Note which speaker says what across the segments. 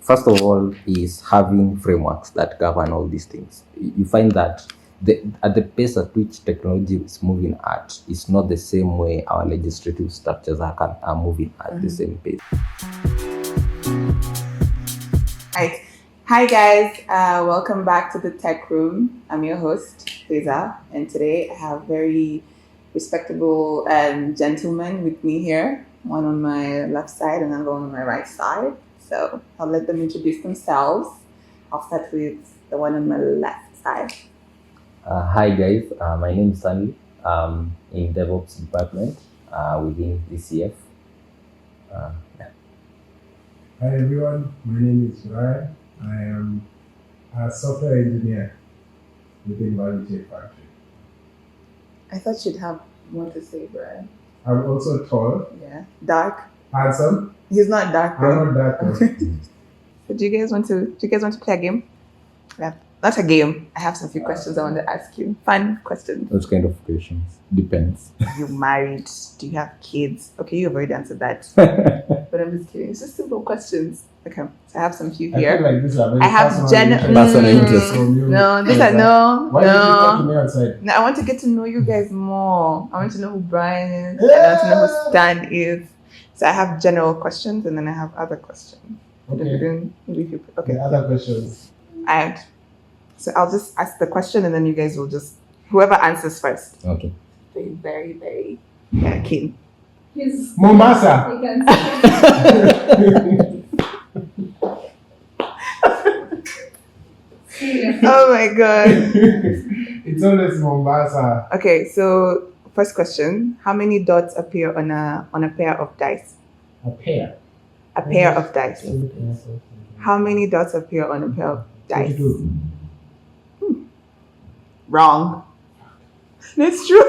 Speaker 1: first of all, is having frameworks that govern all these things. You find that at the pace at which technology is moving at, it's not the same way our legislative structures are moving at the same pace.
Speaker 2: Right. Hi guys, welcome back to the Tech Room. I'm your host, Feza, and today I have very respectable gentlemen with me here. One on my left side and another one on my right side. So I'll let them introduce themselves. I'll start with the one on my left side.
Speaker 1: Hi guys, my name is Stanley. In DevOps department within DCF.
Speaker 3: Hi everyone, my name is Brian. I am a software engineer within Value Tech Factory.
Speaker 2: I thought you'd have more to say, Brian.
Speaker 3: I'm also tall.
Speaker 2: Yeah. Dark.
Speaker 3: Handsome.
Speaker 2: He's not dark though.
Speaker 3: I'm not dark though.
Speaker 2: So do you guys want to play a game? Yeah. Not a game. I have some few questions I want to ask you. Fun questions.
Speaker 1: Those kind of questions. Depends.
Speaker 2: You married? Do you have kids? Okay, you've already answered that. But I'm just kidding. It's just simple questions. Okay, so I have some few here.
Speaker 3: I feel like this is a very
Speaker 2: I have
Speaker 1: personal interest.
Speaker 2: No, these are no.
Speaker 3: Why did you talk to me outside?
Speaker 2: No, I want to get to know you guys more. I want to know who Brian is. And I want to know who Stan is. So I have general questions and then I have other questions.
Speaker 3: Okay.
Speaker 2: Okay.
Speaker 3: The other questions.
Speaker 2: And so I'll just ask the question and then you guys will just whoever answers first.
Speaker 1: Okay.
Speaker 2: Very, very keen.
Speaker 3: Mombasa.
Speaker 2: Oh my god.
Speaker 3: It's always Mombasa.
Speaker 2: Okay, so first question: how many dots appear on a pair of dice?
Speaker 3: A pair.
Speaker 2: A pair of dice. How many dots appear on a pair of dice?
Speaker 3: 22.
Speaker 2: Wrong. That's true.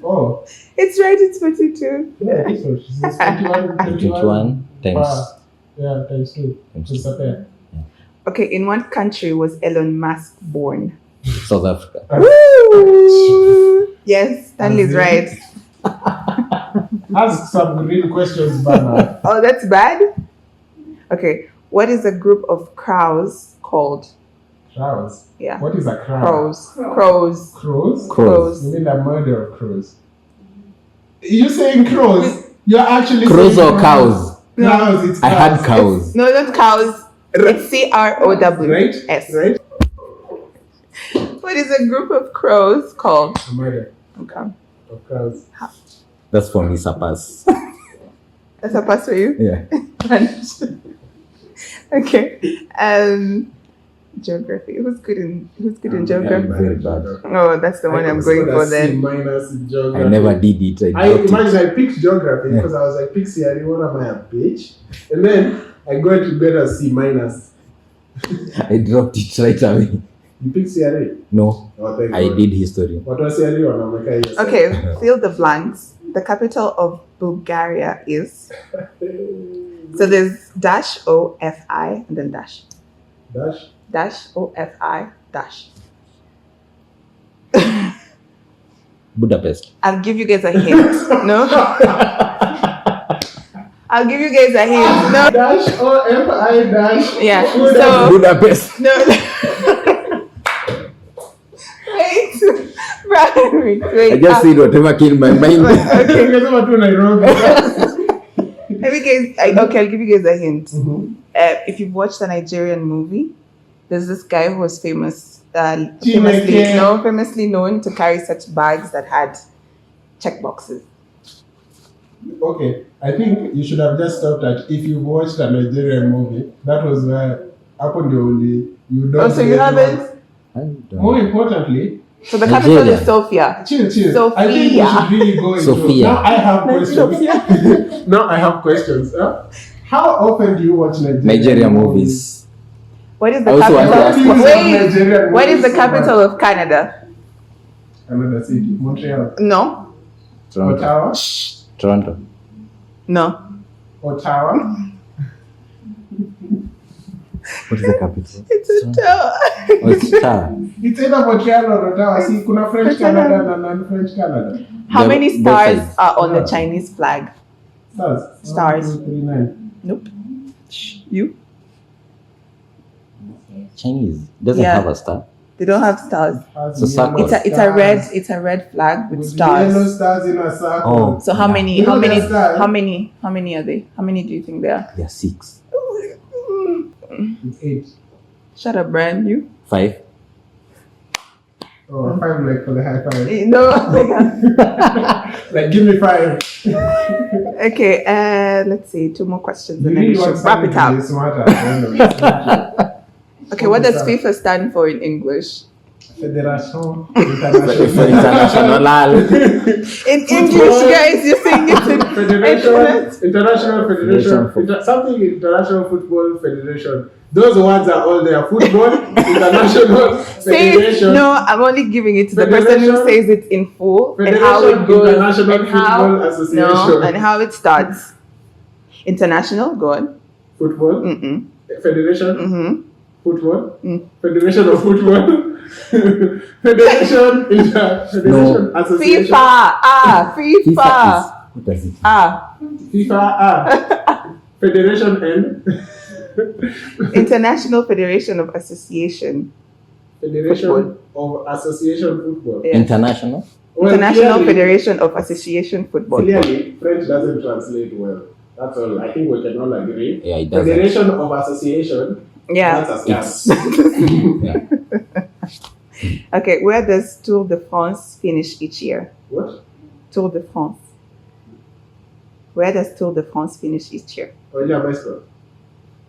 Speaker 3: Oh.
Speaker 2: It's right. It's 22.
Speaker 3: Yeah, I think so. She says 21
Speaker 1: 21 times.
Speaker 3: Yeah, times 2. It's a pair.
Speaker 2: Okay, in what country was Elon Musk born?
Speaker 1: South Africa.
Speaker 2: Woo! Yes, Stanley's right.
Speaker 3: Ask some real questions, Bana.
Speaker 2: Oh, that's bad? Okay, what is a group of crows called?
Speaker 3: Crows?
Speaker 2: Yeah.
Speaker 3: What is a crow?
Speaker 2: Crows.
Speaker 3: Crows?
Speaker 2: Crows.
Speaker 3: You mean a murder of crows? You're saying crows? You're actually
Speaker 1: Crows
Speaker 3: saying
Speaker 1: or cows?
Speaker 3: Crows, it's
Speaker 1: I had
Speaker 3: cows.
Speaker 1: cows.
Speaker 2: No, not cows. It's CROWS.
Speaker 3: Right?
Speaker 2: What is a group of crows called?
Speaker 3: A murder
Speaker 2: Okay.
Speaker 3: of crows.
Speaker 1: That's for me, Sapas.
Speaker 2: That's a pass for you?
Speaker 1: Yeah.
Speaker 2: Okay. Geography. Who's good in geography?
Speaker 1: Very bad.
Speaker 2: Oh, that's the one I'm going for then.
Speaker 3: Minus in geography.
Speaker 1: I never did it.
Speaker 3: I imagine I picked geography because I was like, pick CRE, what am I, a bitch? And then I got to get a C minus.
Speaker 1: I dropped it right away.
Speaker 3: You picked CRE?
Speaker 1: No,
Speaker 3: Oh, thank
Speaker 1: I
Speaker 3: God.
Speaker 1: did history.
Speaker 3: What was CRE on America?
Speaker 2: Okay, fill the blanks. The capital of Bulgaria is. So there's dash OFI and then dash.
Speaker 3: Dash?
Speaker 2: Dash OFI dash.
Speaker 1: Budapest.
Speaker 2: I'll give you guys a hint. No? I'll give you guys a hint. No?
Speaker 3: Dash OFI dash.
Speaker 2: Yeah.
Speaker 3: Who
Speaker 2: So
Speaker 1: Budapest.
Speaker 2: no. Wait. Right. Wait.
Speaker 1: I just said whatever came in my mind.
Speaker 2: Okay.
Speaker 3: Ukasema tu Nairobi.
Speaker 2: I'll give you guys a hint.
Speaker 3: Mhm.
Speaker 2: If you've watched a Nigerian movie, there's this guy who was famously known to carry such bags that had check boxes.
Speaker 3: Okay, I think you should have just stopped at if you watched a Nigerian movie. That was where happened only you don't.
Speaker 2: Oh, so you haven't?
Speaker 3: More importantly,
Speaker 2: So the capital
Speaker 1: Nigeria.
Speaker 2: is Sofia.
Speaker 3: chill.
Speaker 2: Sophia.
Speaker 3: I think we should really go into.
Speaker 1: Sophia.
Speaker 3: Now I have questions. Now I have questions. How often do you watch
Speaker 1: Nigerian movies.
Speaker 2: What is the
Speaker 1: I also want to ask
Speaker 2: capital?
Speaker 1: you-
Speaker 2: Wait, what is the capital of Canada?
Speaker 3: Another city, Montreal,
Speaker 2: No,
Speaker 1: Toronto.
Speaker 3: Ottawa,
Speaker 1: Toronto.
Speaker 2: no.
Speaker 3: Ottawa.
Speaker 1: What is the capital?
Speaker 2: It's Ottawa.
Speaker 1: Oh, it's Ottawa.
Speaker 3: It's either Montreal or Ottawa. See, kuna French Canada and non-French Canada.
Speaker 2: How
Speaker 1: The-
Speaker 2: many
Speaker 1: both
Speaker 2: stars
Speaker 1: sides.
Speaker 2: are on the
Speaker 3: Yeah.
Speaker 2: Chinese flag?
Speaker 3: Stars.
Speaker 2: Stars.
Speaker 3: 1, 2, 3, 9.
Speaker 2: Nope. You?
Speaker 1: Chinese doesn't
Speaker 2: Yeah.
Speaker 1: have a star.
Speaker 2: They don't have stars.
Speaker 3: Has
Speaker 1: So
Speaker 3: yellow
Speaker 1: circle.
Speaker 2: It's a red flag with
Speaker 3: Yellow
Speaker 2: stars.
Speaker 3: stars in a circle.
Speaker 1: Oh.
Speaker 2: So how
Speaker 1: Yeah.
Speaker 2: many?
Speaker 3: You
Speaker 2: How
Speaker 3: know
Speaker 2: many?
Speaker 3: their stars?
Speaker 2: How many? How many are they? How many do you think there are?
Speaker 1: There are 6.
Speaker 3: It's 8.
Speaker 2: Shut up, Brian. You?
Speaker 1: 5.
Speaker 3: Oh, 5 like for the high five.
Speaker 2: No.
Speaker 3: Like, give me 5.
Speaker 2: Okay. Let's see. 2 more questions,
Speaker 3: You
Speaker 2: and then we
Speaker 3: really
Speaker 2: should
Speaker 3: want
Speaker 2: wrap it
Speaker 3: something to be
Speaker 2: up.
Speaker 3: smarter. I don't know.
Speaker 2: Okay. What does
Speaker 3: Okay,
Speaker 2: FIFA stand for in English?
Speaker 3: Federation
Speaker 1: For international.
Speaker 2: In English, guys, you're saying it in
Speaker 3: International Federation, something International Football Federation. Those words are all there. Football, International
Speaker 2: Say
Speaker 3: Federation.
Speaker 2: no. I'm only giving it to the person who
Speaker 3: Federation-
Speaker 2: says it in full and
Speaker 3: Federation
Speaker 2: how it goes
Speaker 3: International
Speaker 2: and how
Speaker 3: Football Association.
Speaker 2: no and how it starts. International, go on.
Speaker 3: Football,
Speaker 2: Mm-mm.
Speaker 3: Federation,
Speaker 2: Mm-hmm.
Speaker 3: Football,
Speaker 2: Mm.
Speaker 3: Federation of Football, Federation Association,
Speaker 2: FIFA.
Speaker 1: FIFA is, what does it?
Speaker 3: FIFA, Federation and
Speaker 2: International Federation of Association.
Speaker 3: Federation of Association Football.
Speaker 2: Yeah.
Speaker 1: International.
Speaker 3: Well,
Speaker 2: International
Speaker 3: clearly-
Speaker 2: Federation of Association Football.
Speaker 3: Clearly, French doesn't translate well. That's all. I think we can all agree.
Speaker 1: Yeah, it doesn't.
Speaker 3: Federation of Association.
Speaker 2: Yeah.
Speaker 3: That's a
Speaker 1: It's
Speaker 3: scam.
Speaker 1: yeah.
Speaker 2: Okay, where does Tour de France finish each year?
Speaker 3: What?
Speaker 2: Tour de France. Where does Tour de France finish each year?
Speaker 3: Oh, yeah, my score.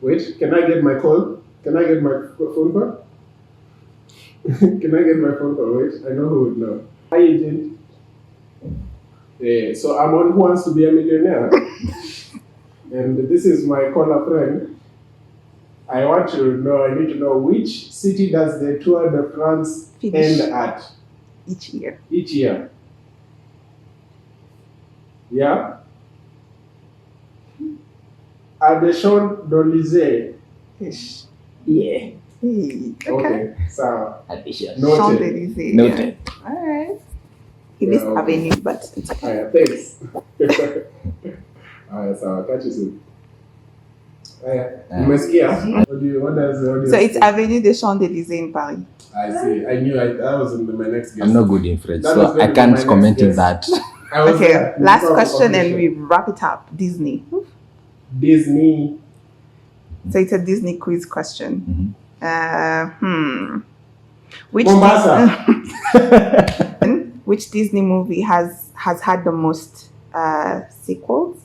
Speaker 3: Wait, can I get my call? Can I get my phone call? Can I get my phone call? Wait, I know who would know. Hi, agent. So I'm on Who Wants to Be a Millionaire. And this is my caller friend. I need to know which city does the Tour de France
Speaker 2: Finish.
Speaker 3: end at
Speaker 2: Each year.
Speaker 3: each year? Yeah? At the Champs-Élysées.
Speaker 2: Fish.
Speaker 3: Yeah.
Speaker 2: Hey. Okay.
Speaker 3: Okay, so
Speaker 1: Addition.
Speaker 3: noted.
Speaker 2: Champs-Élysées.
Speaker 1: Noted.
Speaker 2: Yeah. All right. He missed
Speaker 3: Yeah, okay.
Speaker 2: Avenue, but it's okay.
Speaker 3: Alright, thanks. Alright, so I'll catch you soon. Umesikia? What
Speaker 2: So it's Avenue des Champs-Élysées in Paris.
Speaker 3: I see. I knew that was my next guess.
Speaker 1: I'm not good in French,
Speaker 3: That
Speaker 1: so
Speaker 3: was going
Speaker 1: I
Speaker 3: to be
Speaker 1: can't
Speaker 3: my
Speaker 1: comment
Speaker 3: next
Speaker 1: on
Speaker 3: guess.
Speaker 1: that.
Speaker 3: I was
Speaker 2: Okay,
Speaker 3: there.
Speaker 2: last
Speaker 3: Before
Speaker 2: question and
Speaker 3: competition.
Speaker 2: we wrap it up. Disney.
Speaker 3: Disney.
Speaker 2: So it's a Disney quiz question. Which
Speaker 3: Mombasa.
Speaker 2: which Disney movie has had the most sequels?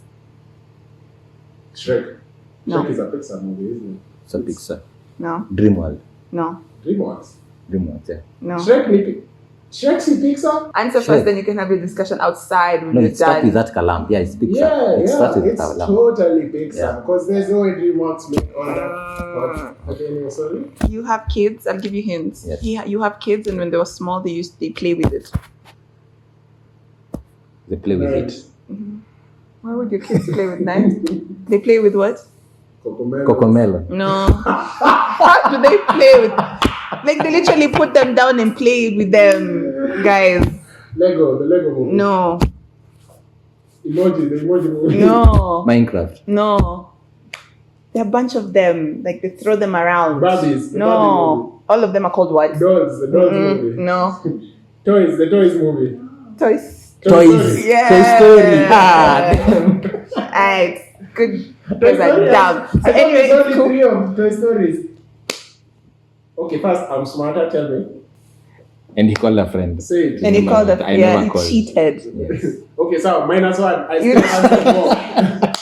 Speaker 3: Shrek.
Speaker 2: No.
Speaker 3: Shrek is a Pixar movie, isn't
Speaker 1: It's a Pixar.
Speaker 2: No,
Speaker 1: Dreamworld.
Speaker 2: no,
Speaker 3: it? DreamWorks.
Speaker 1: Dreamworld, yeah.
Speaker 2: no.
Speaker 3: Shrek's in Pixar?
Speaker 2: Answer
Speaker 1: Shrek.
Speaker 2: first, then you can have a discussion outside with
Speaker 1: No,
Speaker 2: your
Speaker 1: it starts
Speaker 2: dad.
Speaker 1: with that Kalam. Yeah, it's Pixar.
Speaker 3: Yeah,
Speaker 1: it starts with
Speaker 3: it's
Speaker 1: Kalam.
Speaker 3: totally Pixar.
Speaker 1: Yeah.
Speaker 3: Because there's no way DreamWorks make all that. But, okay, anyway, sorry.
Speaker 2: You have kids. I'll give you hints.
Speaker 1: Yes.
Speaker 2: You have kids, and when they were small, they play with it.
Speaker 1: They play with
Speaker 3: Right.
Speaker 1: it.
Speaker 2: Why would your kids play with knives? They play with what?
Speaker 3: Cocomelo.
Speaker 1: Cocomelon.
Speaker 2: No. How do they play with? Like they literally put them down and play with them, guys.
Speaker 3: Lego, the Lego movie.
Speaker 2: No,
Speaker 3: The emoji movie.
Speaker 2: no,
Speaker 1: Minecraft.
Speaker 2: no. There are a bunch of them. Like they throw them around.
Speaker 3: Barbies. The Barbie
Speaker 2: No, all of them are called what?
Speaker 3: movie. Dolls, the Dolls movie.
Speaker 2: No,
Speaker 3: Toys, the Toys movie.
Speaker 2: toys.
Speaker 1: Toys.
Speaker 2: Yeah.
Speaker 1: Toy Story. Ah, damn.
Speaker 2: Alright, good.
Speaker 3: Toy
Speaker 2: Guys are
Speaker 3: Story.
Speaker 2: dumb.
Speaker 3: I
Speaker 2: So
Speaker 3: thought
Speaker 2: anyway,
Speaker 3: there's only
Speaker 2: cool.
Speaker 3: 3 of Toy Stories. Okay, first, I'm smarter, tell me.
Speaker 1: And he called a friend.
Speaker 3: Say it.
Speaker 2: And he called it.
Speaker 1: I
Speaker 2: Yeah,
Speaker 1: never
Speaker 2: he
Speaker 1: called.
Speaker 2: cheated.
Speaker 1: Yes.
Speaker 3: Okay, so -1. I
Speaker 2: You-
Speaker 3: still answered more.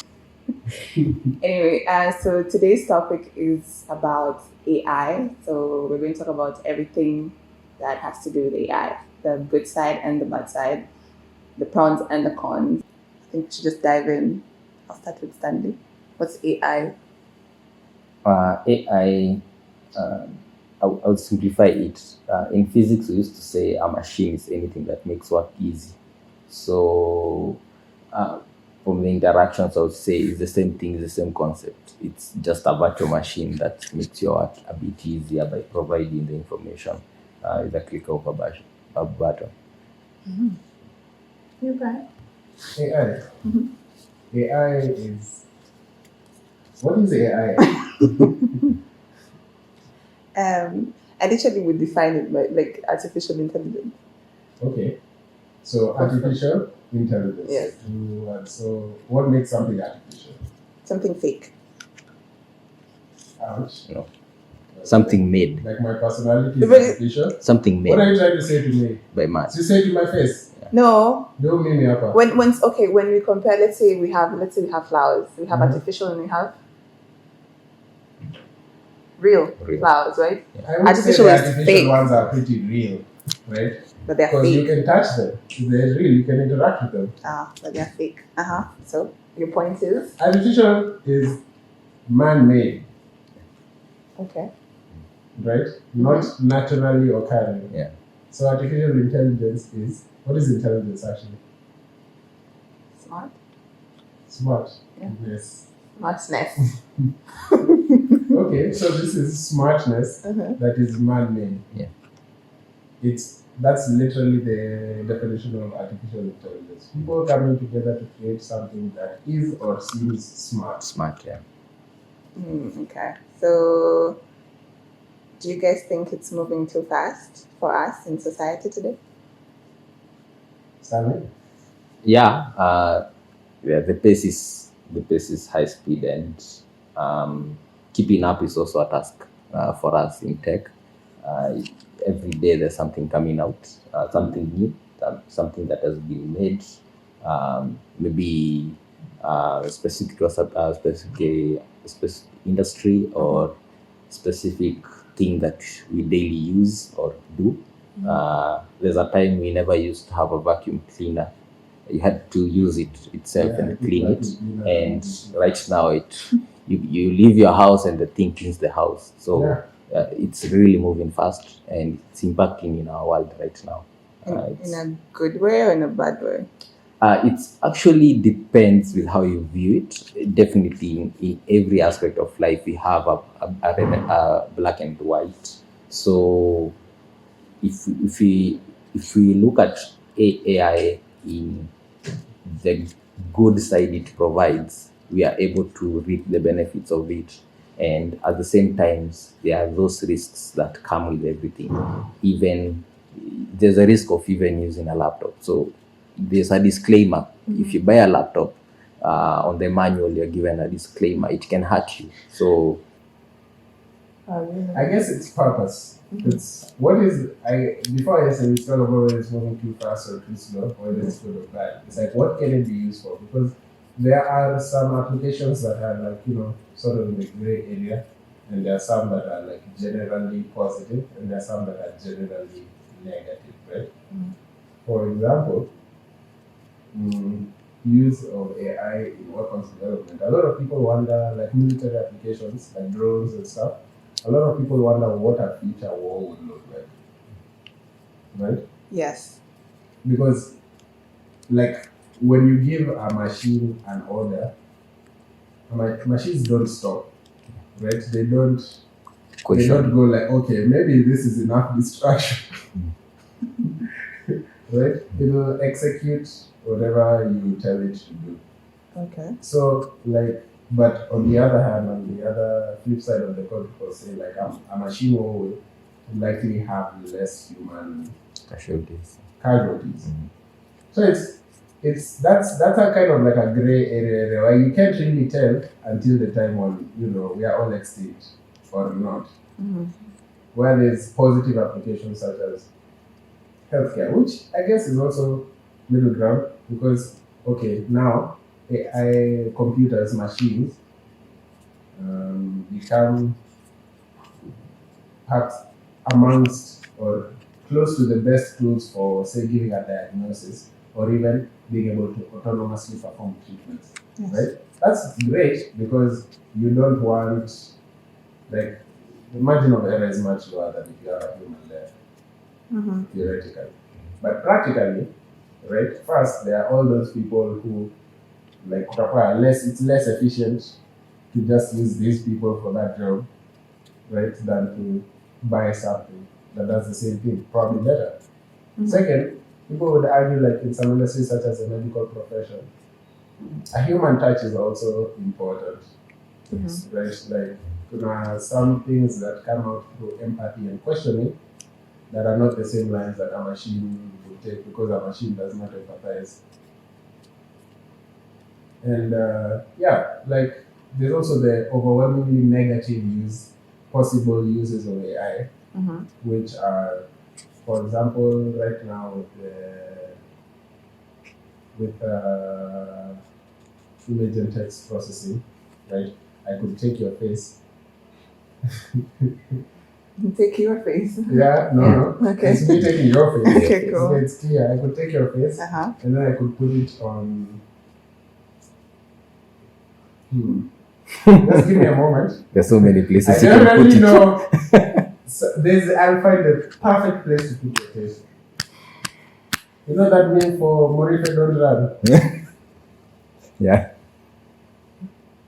Speaker 2: Anyway, so today's topic is about AI. So we're going to talk about everything that has to do with AI, the good side and the bad side, the pros and the cons. I think we should just dive in. I'll start with Stanley. What's AI?
Speaker 1: AI, I would simplify it. In physics, we used to say a machine is anything that makes work easy. So, from the interactions, I would say it's the same thing, it's the same concept. It's just a virtual machine that makes your work a bit easier by providing the information with a click of a button.
Speaker 2: You're right.
Speaker 3: AI.
Speaker 2: Mhm.
Speaker 3: AI is What is AI?
Speaker 2: I literally would define it by like artificial intelligence.
Speaker 3: Okay. So artificial intelligence.
Speaker 2: Yes.
Speaker 3: So what makes something artificial?
Speaker 2: Something fake.
Speaker 3: Ouch.
Speaker 1: No. Something made.
Speaker 3: Like my personality is
Speaker 2: But
Speaker 3: artificial.
Speaker 1: Something
Speaker 3: What are
Speaker 1: made
Speaker 3: you trying to say to me?
Speaker 1: by man.
Speaker 3: You say it in my face.
Speaker 2: No,
Speaker 3: Don't mean me up.
Speaker 2: when we compare, let's say we have flowers, we have artificial and we have real
Speaker 1: Real.
Speaker 2: flowers, right?
Speaker 3: I would
Speaker 2: Artificial
Speaker 3: say the
Speaker 2: is
Speaker 3: artificial
Speaker 2: fake.
Speaker 3: ones are pretty real, right?
Speaker 2: But they're
Speaker 3: Because you
Speaker 2: fake.
Speaker 3: can touch them. If they're real, you can interact with them.
Speaker 2: But they're fake. So your point is
Speaker 3: Artificial is man-made,
Speaker 2: okay.
Speaker 3: right? Not naturally occurring.
Speaker 1: Yeah.
Speaker 3: So artificial intelligence is, what is intelligence actually?
Speaker 2: Smart.
Speaker 3: Smart.
Speaker 2: Yeah.
Speaker 3: Yes.
Speaker 2: Smartness.
Speaker 3: Okay, so this is smartness that is man-made.
Speaker 1: Yeah.
Speaker 3: That's literally the definition of artificial intelligence. People coming together to create something that is or seems smart.
Speaker 1: Smart, yeah.
Speaker 2: Okay. So, do you guys think it's moving too fast for us in society today?
Speaker 3: Stanley?
Speaker 1: Yeah, the pace is high speed, and keeping up is also a task for us in tech. Every day there's something coming out, something new, something that has been made, maybe specific to a specific industry or specific thing that we daily use or do. There's a time we never used to have a vacuum cleaner. You had to use it itself and clean it. And right now, you leave your house and the thing cleans the house. So it's really moving fast and it's impacting in our world right now.
Speaker 2: In a good way or in a bad way?
Speaker 1: It actually depends with how you view it. Definitely, in every aspect of life, we have a black and white. So, if we look at AI in the good side it provides, we are able to reap the benefits of it. And at the same time, there are those risks that come with everything. Even there's a risk of even using a laptop. So there's a disclaimer. If you buy a laptop, on the manual you're given a disclaimer. It can hurt you. So
Speaker 3: I guess it's purpose. It's before I say it's not about whether it's moving too fast or too slow, or whether it's good or bad. It's like, what can it be used for? Because there are some applications that are like, sort of in the gray area, and there are some that are like generally positive, and there are some that are generally negative, right? For example, use of AI in weapons development. A lot of people wonder, like military applications, like drones and stuff. A lot of people wonder what a future war would look like, right?
Speaker 2: Yes.
Speaker 3: Because, like, when you give a machine an order, machines don't stop, right? They don't go like, okay, maybe this is enough distraction, right? It will execute whatever you tell it to do.
Speaker 2: Okay.
Speaker 3: So, like, but on the other hand, on the other flip side of the coin, people say like a machine will likely have less human
Speaker 1: casualties.
Speaker 3: So that's a kind of like a gray area where you can't really tell until the time when we are all extinct or not. Where there's positive applications such as healthcare, which I guess is also middle ground, because now AI computers, machines become perhaps amongst or close to the best tools for, say, giving a diagnosis or even being able to autonomously perform treatments.
Speaker 2: Yes.
Speaker 3: Right? That's great because you don't want, like, the margin of error is much lower than if you have a human there, theoretically. But practically, right, first, there are all those people who, like, it's less efficient to just use these people for that job, right, than to buy something that does the same thing, probably better. Second, people would argue, like, in some industries such as the medical profession, a human touch is also important,
Speaker 1: Yes.
Speaker 3: right? Like some things that come out through empathy and questioning that are not the same lines that a machine would take, because a machine does not empathize. And like there's also the overwhelmingly negative possible uses of AI, which are, for example, right now with image and text processing, right? I could take your face.
Speaker 2: Take your face.
Speaker 3: Yeah, no.
Speaker 2: Okay.
Speaker 3: It's me taking your face.
Speaker 2: Okay, cool.
Speaker 3: So it's clear. I could take your face, and then I could put it on. Just give me a moment.
Speaker 1: There's so many places
Speaker 3: I
Speaker 1: you can
Speaker 3: don't
Speaker 1: put
Speaker 3: really
Speaker 1: it.
Speaker 3: know. I'll find the perfect place to put your face. You know that meme for Morife Don't Run?
Speaker 1: Yeah.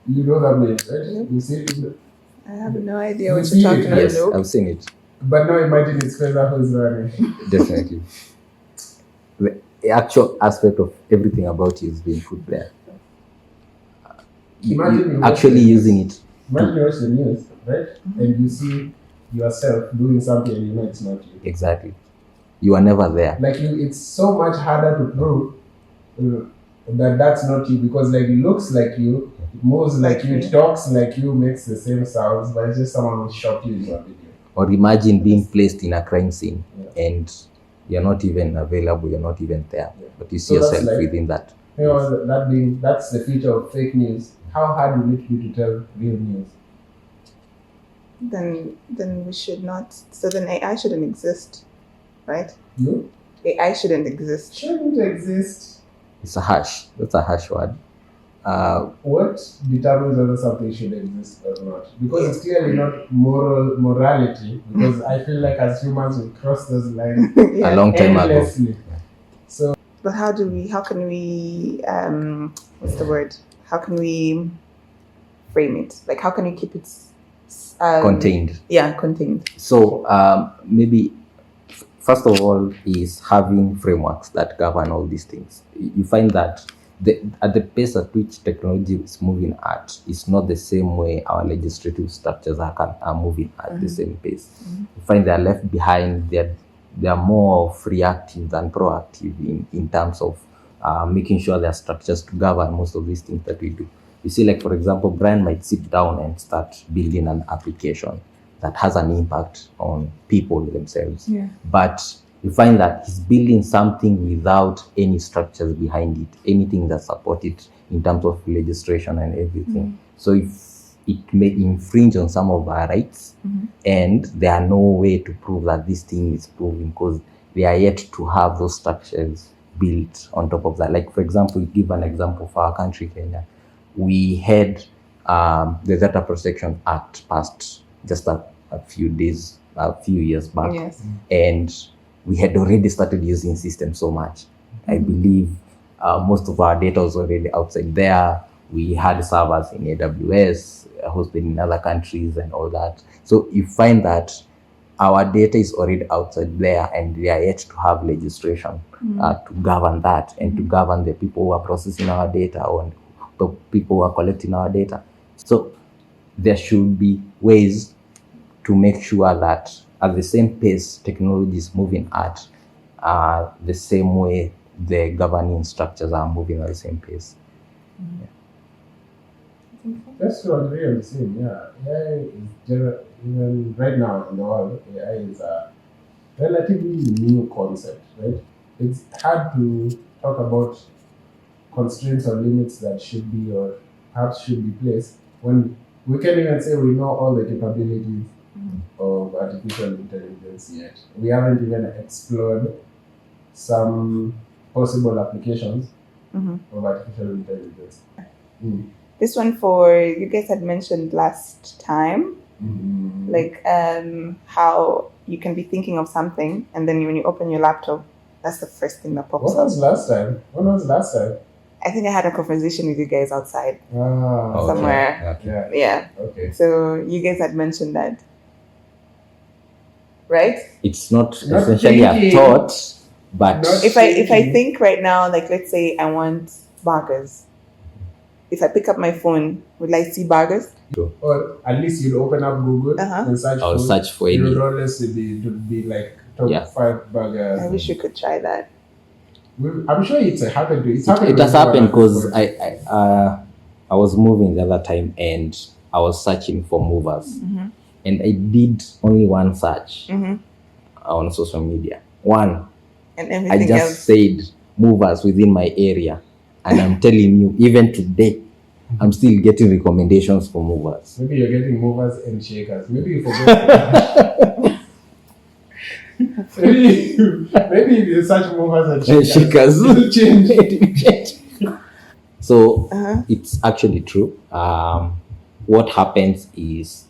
Speaker 3: You know that meme, right? You see it?
Speaker 2: I have no idea
Speaker 3: You
Speaker 2: what
Speaker 3: see
Speaker 2: you're
Speaker 3: it,
Speaker 2: talking about.
Speaker 1: Yes,
Speaker 2: Nope.
Speaker 1: I've seen it.
Speaker 3: But now imagine it's Fraser who's running.
Speaker 1: Definitely. The actual aspect of everything about you is being put there.
Speaker 3: Imagine you
Speaker 1: actually
Speaker 3: watch the
Speaker 1: using
Speaker 3: news.
Speaker 1: it.
Speaker 3: Imagine you watch the news, right? And you see yourself doing something and you know it's not you.
Speaker 1: Exactly. You are never there.
Speaker 3: Like it's so much harder to prove that that's not you, because like it looks like you, it moves like you, it talks like you, makes the same sounds, but it's just someone who shot you in your video.
Speaker 1: Or imagine being placed in a crime scene,
Speaker 3: Yeah.
Speaker 1: and you're not even available, you're not even there,
Speaker 3: Yeah.
Speaker 1: but you see
Speaker 3: So that's
Speaker 1: yourself
Speaker 3: like-
Speaker 1: within that.
Speaker 3: You know, that's the future of fake news. How hard will it be to tell real news?
Speaker 2: Then we should not. So then AI shouldn't exist, right?
Speaker 3: You
Speaker 2: AI shouldn't exist.
Speaker 3: shouldn't exist.
Speaker 1: It's a hash. That's a hash word.
Speaker 3: What determines whether something should exist or not? Because it's clearly not morality. Because I feel like as humans we cross those lines
Speaker 1: A long time ago.
Speaker 3: endlessly.
Speaker 2: But how can we what's the word? How can we frame it? Like how can we keep it
Speaker 1: Contained.
Speaker 2: Yeah, contained.
Speaker 1: So maybe first of all is having frameworks that govern all these things. You find that at the pace at which technology is moving at is not the same way our legislative structures are moving at the same pace. You find they are left behind. They are more of reactive than proactive in terms of making sure there are structures to govern most of these things that we do. You see, like for example, Brian might sit down and start building an application that has an impact on people themselves.
Speaker 2: Yeah.
Speaker 1: But you find that he's building something without any structures behind it, anything that supports it in terms of legislation and everything. So if it may infringe on some of our rights, and there are no way to prove that this thing is proven because they are yet to have those structures built on top of that. Like for example, give an example for our country, Kenya. We had the Data Protection Act passed just a few years back.
Speaker 2: Yes.
Speaker 1: And we had already started using systems so much. I believe most of our data was already outside there. We had servers in AWS, hosted in other countries and all that. So you find that our data is already outside there, and they are yet to have legislation to govern that and to govern the people who are processing our data or the people who are collecting our data. So there should be ways to make sure that at the same pace technology is moving at, the same way the governing structures are moving at the same pace.
Speaker 3: Just to agree on the same, yeah. AI is even right now in the world, AI is a relatively new concept, right? It's hard to talk about constraints or limits that should be or perhaps should be placed when we can't even say we know all the capabilities of artificial intelligence yet. We haven't even explored some possible applications of artificial intelligence.
Speaker 2: This one for you guys had mentioned last time, like how you can be thinking of something and then when you open your laptop, that's the first thing that pops
Speaker 3: When
Speaker 2: up.
Speaker 3: was last time? When was last time?
Speaker 2: I think I had a conversation with you guys outside
Speaker 3: Ah,
Speaker 2: somewhere.
Speaker 3: yeah.
Speaker 2: Yeah.
Speaker 3: Okay.
Speaker 2: So you guys had mentioned that, right?
Speaker 1: It's not
Speaker 3: Not
Speaker 1: essentially a
Speaker 3: thinking.
Speaker 1: thought, but
Speaker 3: Not
Speaker 2: If I
Speaker 3: thinking.
Speaker 2: think right now, like let's say I want burgers, if I pick up my phone, will I see burgers?
Speaker 3: Or at least you'll open up Google and search
Speaker 1: I'll
Speaker 3: for
Speaker 1: search for
Speaker 3: it
Speaker 1: any.
Speaker 3: would always be like top 5 burgers.
Speaker 2: I wish we could try that.
Speaker 3: I'm sure it's happened to
Speaker 1: It has happened because I was moving the other time and I was searching for movers, and I did only one search on social media. One,
Speaker 2: And
Speaker 1: I
Speaker 2: everything
Speaker 1: just
Speaker 2: else.
Speaker 1: said movers within my area, and I'm telling you, even today, I'm still getting recommendations for movers.
Speaker 3: Maybe you're getting movers and shakers. Maybe you forgot. maybe if you search movers and shakers, it'll change.
Speaker 1: So it's actually true. What happens is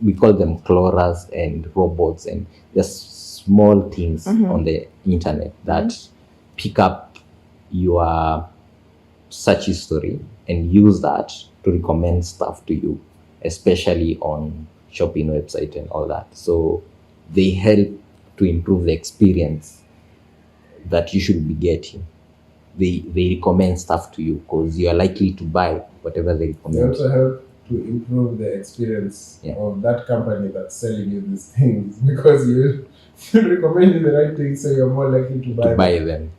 Speaker 1: we call them crawlers and robots, and just small things on the internet that pick up your search history and use that to recommend stuff to you, especially on shopping website and all that. So they help to improve the experience that you should be getting. They recommend stuff to you because you are likely to buy whatever they
Speaker 3: They
Speaker 1: recommend.
Speaker 3: also help to improve the experience of that company that's selling you these things, because you recommend you the right things, so you're more likely to buy
Speaker 1: them.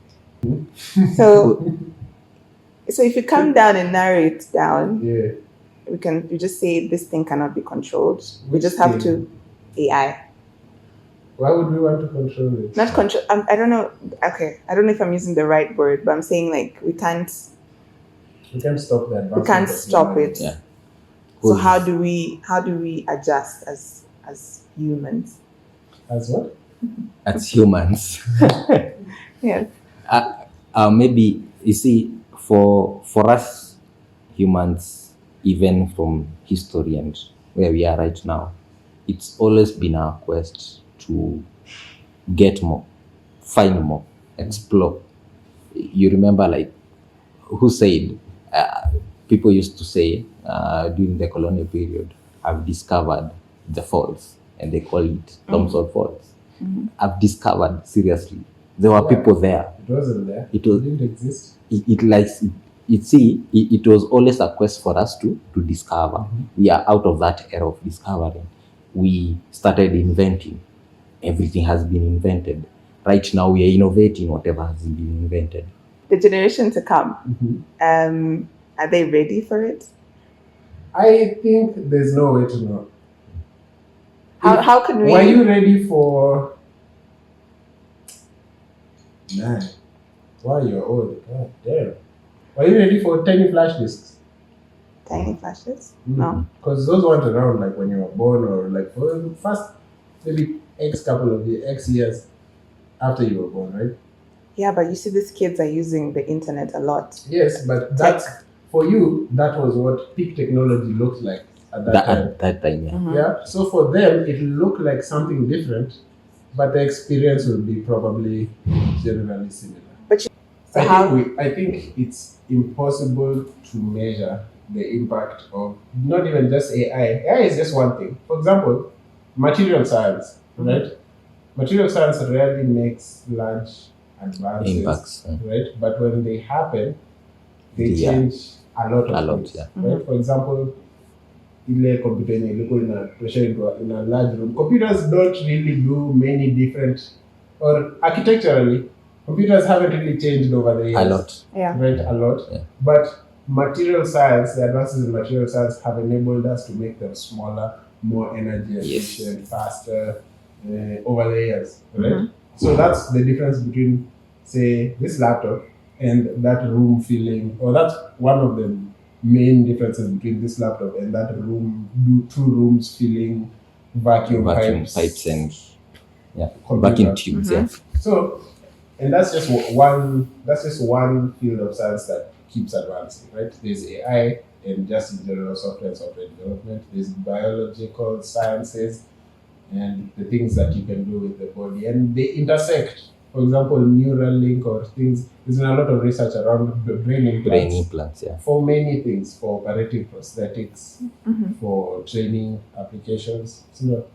Speaker 2: So if you come down and narrow it down,
Speaker 3: Yeah.
Speaker 2: we just say this thing cannot be controlled. We just have to AI.
Speaker 3: Why would we want to control it?
Speaker 2: Not control. I don't know. Okay, I don't know if I'm using the right word, but I'm saying like we can't
Speaker 3: stop that.
Speaker 2: we can't stop it.
Speaker 1: Yeah.
Speaker 2: So how do we adjust as humans?
Speaker 3: As what?
Speaker 1: As humans.
Speaker 2: Yeah.
Speaker 1: Maybe you see, for us humans, even from history and where we are right now, it's always been our quest to get more, find more, explore. You remember, like, who said, people used to say during the colonial period, I've discovered the falls, and they call it Thompson Falls. I've discovered, seriously, there were people there.
Speaker 3: It wasn't there.
Speaker 1: It was,
Speaker 3: didn't exist.
Speaker 1: It was always a quest for us to discover. We are out of that era of discovering. We started inventing. Everything has been invented. Right now we are innovating whatever has been invented.
Speaker 2: The generation to come, are they ready for it?
Speaker 3: I think there's no way to know.
Speaker 2: How can we?
Speaker 3: Were you ready for? Man, wow, you're old. God damn. Were you ready for tiny flash disks?
Speaker 2: Tiny flashes? No.
Speaker 3: Because those weren't around like when you were born, or like for the first maybe X years after you were born, right?
Speaker 2: Yeah, but you see, these kids are using the internet a lot.
Speaker 3: Yes, but that's for you. That was what peak technology looked like at that time.
Speaker 1: At that time, yeah.
Speaker 3: Yeah. So for them, it looked like something different, but the experience will be probably generally similar.
Speaker 2: But
Speaker 3: I think it's impossible to measure the impact of not even just AI. AI is just one thing. For example, material science, right? Material science rarely makes large advances,
Speaker 1: Impacts,
Speaker 3: right? But when they happen, they change a lot of things,
Speaker 1: yeah.
Speaker 3: right? For example, ile computer yenye ilikuwa pressure in a large room. Computers don't really do many different, or architecturally, computers haven't really changed over the years.
Speaker 1: A lot.
Speaker 2: Yeah.
Speaker 3: Right, a lot.
Speaker 1: Yeah.
Speaker 3: But material science, the advances in material science have enabled us to make them smaller, more energy efficient, faster, over the years, right? So that's the difference between, say, this laptop and that room feeling, or that's one of the main differences between this laptop and that room, two rooms feeling vacuum pipes
Speaker 1: and
Speaker 3: computer.
Speaker 1: vacuum tubes. Yeah.
Speaker 3: So, and that's just one field of science that keeps advancing, right? There's AI and just in general software development. There's biological sciences and the things that you can do with the body, and they intersect. For example, neural link or things. There's been a lot of research around brain implants.
Speaker 1: Yeah.
Speaker 3: For many things, for operative prosthetics, for training applications. So,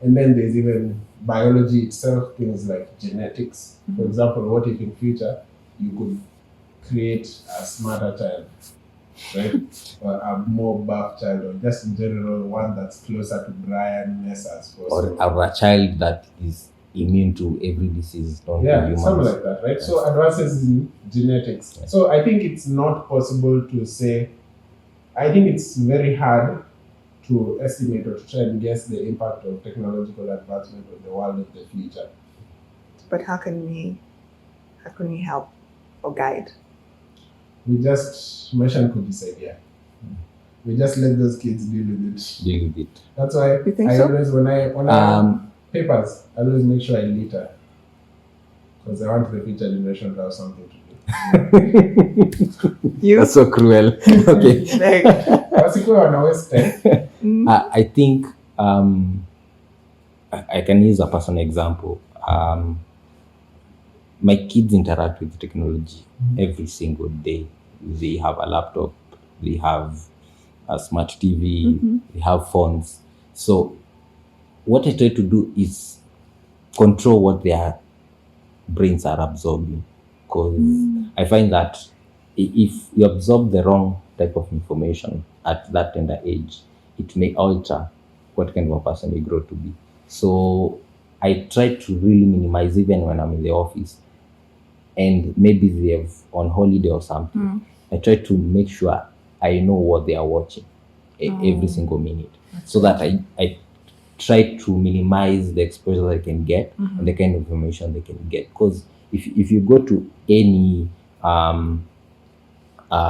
Speaker 3: and then there's even biology itself, things like genetics. For example, what if in future you could create a smarter child? right? Or a more buff child, or just in general one that's closer to Brian-ness as possible.
Speaker 1: Or a child that is immune to every disease known to
Speaker 3: Yeah,
Speaker 1: humans.
Speaker 3: something like that, right? So advances in genetics. So I think it's not possible to say. I think it's very hard to estimate or to try and guess the impact of technological advancement on the world of the future.
Speaker 2: But how can we help or guide?
Speaker 3: We just Mashan could decide, yeah. We just let those kids deal with it.
Speaker 1: Deal with it.
Speaker 3: That's why
Speaker 2: You think
Speaker 3: I
Speaker 2: so?
Speaker 3: always when I papers, I always make sure I litter. Because I want the future generation to have something to do.
Speaker 2: You?
Speaker 1: That's so cruel. Okay.
Speaker 3: Basically on our waste time.
Speaker 1: I think I can use a personal example. My kids interact with technology every single day. They have a laptop, they have a smart TV, they have phones. So what I try to do is control what their brains are absorbing. Because I find that if you absorb the wrong type of information at that tender age, it may alter what kind of a person you grow to be. So I try to really minimize, even when I'm in the office and maybe they're on holiday or something. I try to make sure I know what they are watching every single minute, so that I try to minimize the exposure they can get and the kind of information they can get. Because if you go to any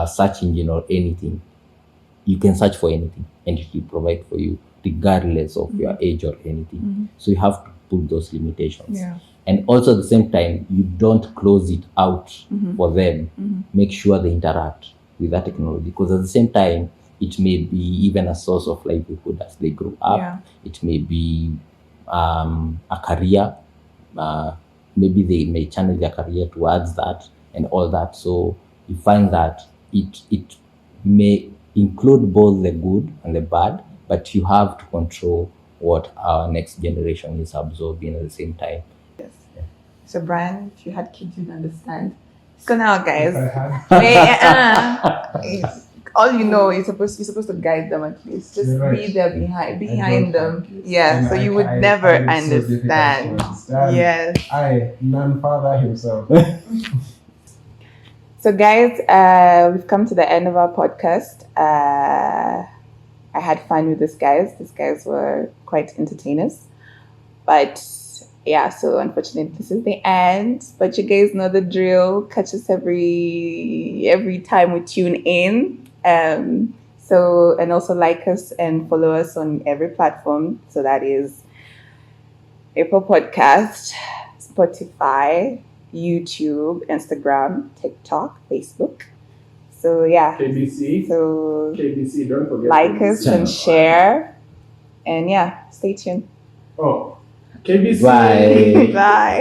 Speaker 1: search engine or anything, you can search for anything and it will provide for you regardless of your age or anything. So you have to put those limitations.
Speaker 2: Yeah.
Speaker 1: And also at the same time, you don't close it out for them. Make sure they interact with that technology, because at the same time, it may be even a source of livelihood as they grow up.
Speaker 2: Yeah.
Speaker 1: It may be a career. Maybe they may channel their career towards that and all that. So you find that it may include both the good and the bad, but you have to control what our next generation is absorbing at the same time.
Speaker 2: Yes. So Brian, if you had kids, you'd understand. So now, guys,
Speaker 3: If I had,
Speaker 2: all you know, you're supposed to guide them at least. Just
Speaker 3: You're right.
Speaker 2: be there behind
Speaker 3: don't
Speaker 2: them.
Speaker 3: have kids.
Speaker 2: Yeah,
Speaker 3: And
Speaker 2: so you
Speaker 3: I
Speaker 2: would never
Speaker 3: find it so difficult to
Speaker 2: understand.
Speaker 3: understand.
Speaker 2: Yes.
Speaker 3: I, non-father himself.
Speaker 2: So guys, we've come to the end of our podcast. I had fun with these guys. These guys were quite entertainers. But yeah, so unfortunately this is the end. But you guys know the drill. Catch us every time we tune in. So, and also like us and follow us on every platform. So that is Apple Podcast, Spotify, YouTube, Instagram, TikTok, Facebook. So yeah.
Speaker 3: KBC.
Speaker 2: So
Speaker 3: KBC, don't forget.
Speaker 2: like us
Speaker 1: Channel.
Speaker 2: and share. And yeah, stay tuned.
Speaker 3: Oh, KBC.
Speaker 1: Bye.
Speaker 2: Bye.